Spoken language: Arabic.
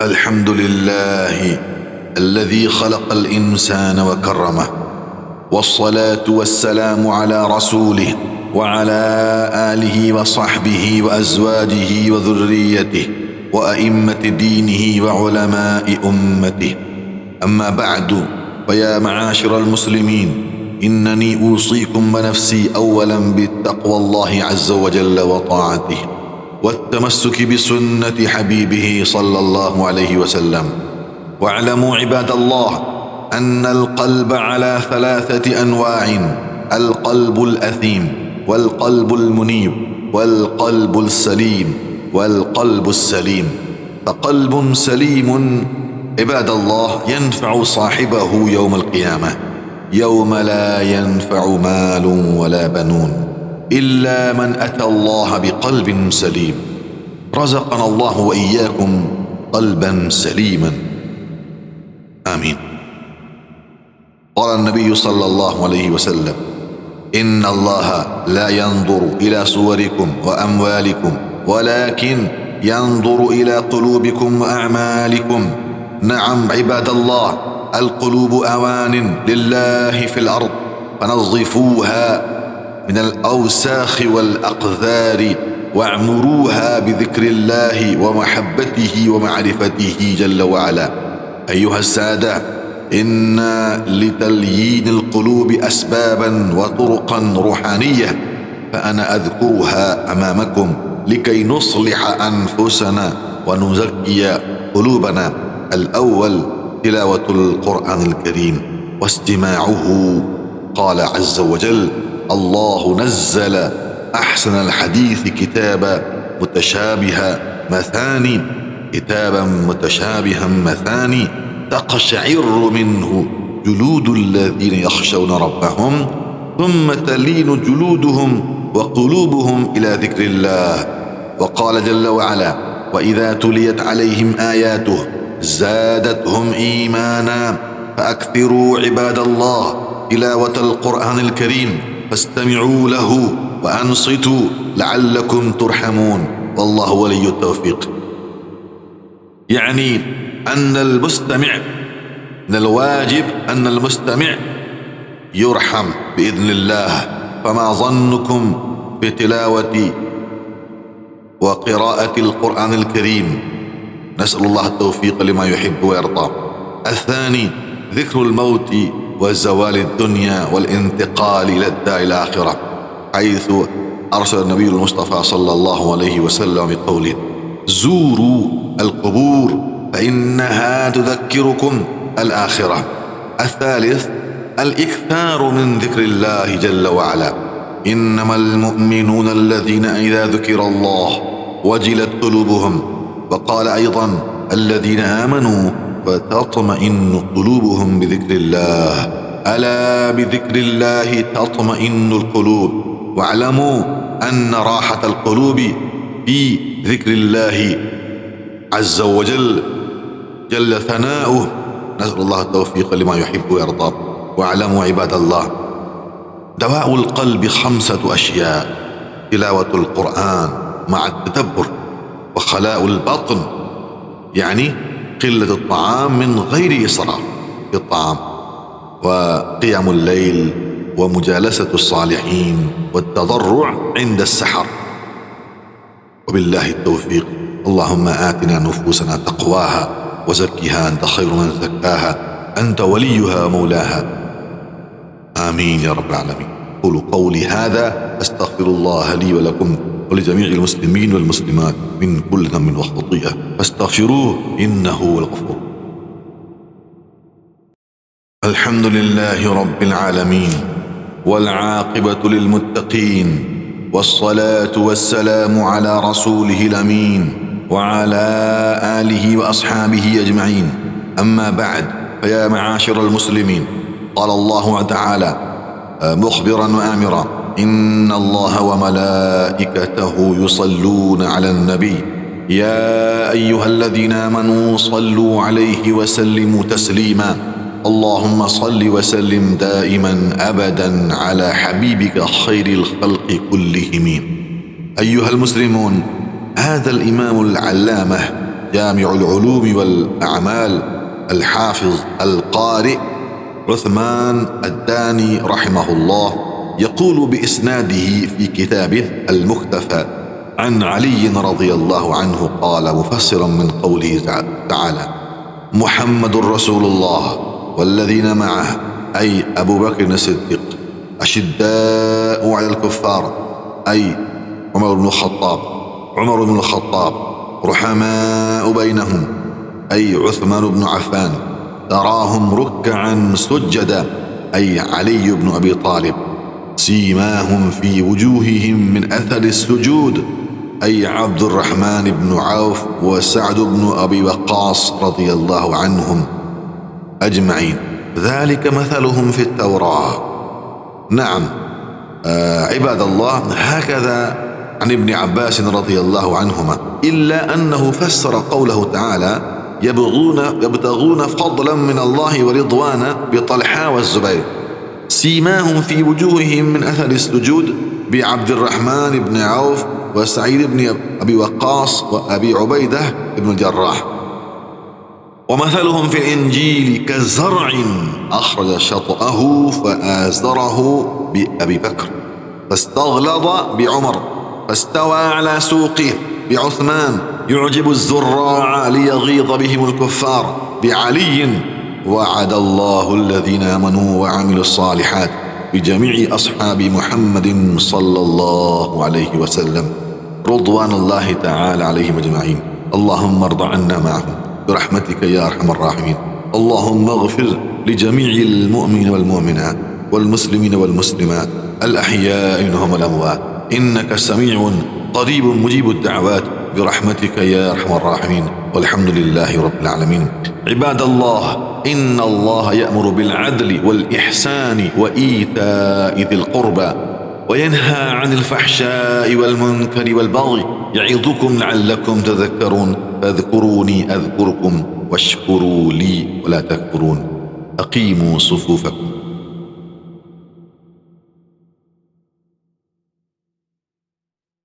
الحمد لله الذي خلق الإنسان وكرمه، والصلاة والسلام على رسوله وعلى آله وصحبه وأزواجه وذريته وأئمة دينه وعلماء أمته. أما بعد، فيا معاشر المسلمين، إنني أوصيكم ونفسي أولا بتقوى الله عز وجل وطاعته، والتمسك بسنة حبيبه صلى الله عليه وسلم. واعلموا عباد الله أن القلب على 3 أنواع: القلب الأثيم، والقلب المنيب، والقلب السليم، والقلب السليم. فقلب سليم عباد الله ينفع صاحبه يوم القيامة، يوم لا ينفع مال ولا بنون إلا من أتى الله بقلب سليم. رزقنا الله وإياكم قلبا سليما، آمين. قال النبي صلى الله عليه وسلم: إن الله لا ينظر إلى صوركم وأموالكم، ولكن ينظر إلى قلوبكم وأعمالكم. نعم عباد الله، القلوب أوان لله في الأرض، فنظفوها من الأوساخ والأقذار، واعمروها بذكر الله ومحبته ومعرفته جل وعلا. أيها السادة، إن لتليين القلوب أسبابا وطرقا روحانية، فأنا أذكرها أمامكم لكي نصلح أنفسنا ونزكي قلوبنا. الأول تلاوة القرآن الكريم واستماعه. قال عز وجل: الله نزل أحسن الحديث كتابا متشابها مثاني تقشعر منه جلود الذين يخشون ربهم، ثم تلين جلودهم وقلوبهم إلى ذكر الله. وقال جل وعلا: وإذا تليت عليهم آياته زادتهم إيمانا. فأكثروا عباد الله تلاوة القرآن الكريم، فاستمعوا له وأنصتوا لعلكم ترحمون، والله ولي التوفيق. يعني أن المستمع، من الواجب أن المستمع يرحم بإذن الله. فما ظنكم بتلاوة وقراءة القرآن الكريم؟ نسأل الله التوفيق لما يحب ويرضى. الثاني ذكر الموت وزوال الدنيا والانتقال إلى الدار الآخرة، حيث أرسل النبي المصطفى صلى الله عليه وسلم بقوله: زوروا القبور فإنها تذكركم الآخرة. الثالث الإكثار من ذكر الله جل وعلا. إنما المؤمنون الذين إذا ذكر الله وجلت قلوبهم. وقال أيضا: الذين آمنوا فتطمئن قلوبهم بذكر الله. ألا بذكر الله تطمئن القلوب. واعلموا أن راحة القلوب في ذكر الله عز وجل جل ثناؤه. نسأل الله التوفيق لما يحب ويرضى. واعلموا عباد الله، دواء القلب 5 أشياء: تلاوة القرآن مع التدبر، وخلاء البطن، يعني قلة الطعام من غير إسراف في الطعام، وقيام الليل، ومجالسة الصالحين، والتضرع عند السحر. وبالله التوفيق. اللهم آتنا نفوسنا تقواها وزكها أنت خير من زكاها، أنت وليها ومولاها، آمين يا رب العالمين. قولوا قولي هذا، أستغفر الله لي ولكم ولجميع المسلمين والمسلمات من كل ذنب وخطيئة، فاستغفروه إنه هو الغفور. الحمد لله رب العالمين، والعاقبة للمتقين، والصلاة والسلام على رسوله الأمين وعلى آله وأصحابه أجمعين. أما بعد، فيا معاشر المسلمين، قال الله تعالى مخبرا وآمرا: إن الله وملائكته يصلون على النبي يا أيها الذين آمنوا صلوا عليه وسلموا تسليما. اللهم صل وسلم دائما أبدا على حبيبك خير الخلق كلهم. أيها المسلمون، هذا الإمام العلامة جامع العلوم والأعمال الحافظ القارئ عثمان الداني رحمه الله، يقول بإسناده في كتابه المكتفى عن علي رضي الله عنه قال مفسرا من قوله تعالى: محمد رسول الله والذين معه، أي أبو بكر الصديق، أشداء على الكفار، أي عمر بن الخطاب، رحماء بينهم، أي عثمان بن عفان، تراهم ركعا سجدا، أي علي بن أبي طالب، سيماهم في وجوههم من أثر السجود، أي عبد الرحمن بن عوف وسعد بن أبي وقاص رضي الله عنهم أجمعين، ذلك مثلهم في التوراة. نعم عباد الله، هكذا عن ابن عباس رضي الله عنهما، إلا أنه فسر قوله تعالى: يبتغون فضلا من الله ورضوانا بطلحة والزبير، سيماهم في وجوههم من أثر السجود بعبد الرحمن بن عوف وسعيد بن أبي وقاص وأبي عبيدة بن الجراح. ومثلهم في الإنجيل كزرع أخرج شطأه فآزره بأبي بكر، فاستغلظ بعمر، فاستوى على سوقه بعثمان، يعجب الزراع ليغيظ بهم الكفار بعلي. وعد الله الذين آمنوا وعملوا الصالحات بجميع أصحاب محمد صلى الله عليه وسلم رضوان الله تعالى عليهم أجمعين. اللهم ارض عنا معهم برحمتك يا أرحم الراحمين. اللهم اغفر لجميع المؤمنين والمؤمنات والمسلمين والمسلمات الأحياء منهم والأموات، إنك سميع قريب مجيب الدعوات برحمتك يا أرحم الراحمين، والحمد لله رب العالمين. عباد الله، إن الله يأمر بالعدل والإحسان وإيتاء ذي القربى وينهى عن الفحشاء والمنكر والبغي، يعظكم لعلكم تذكرون، فاذكروني أذكركم واشكروا لي ولا تكفرون. أقيموا صفوفكم.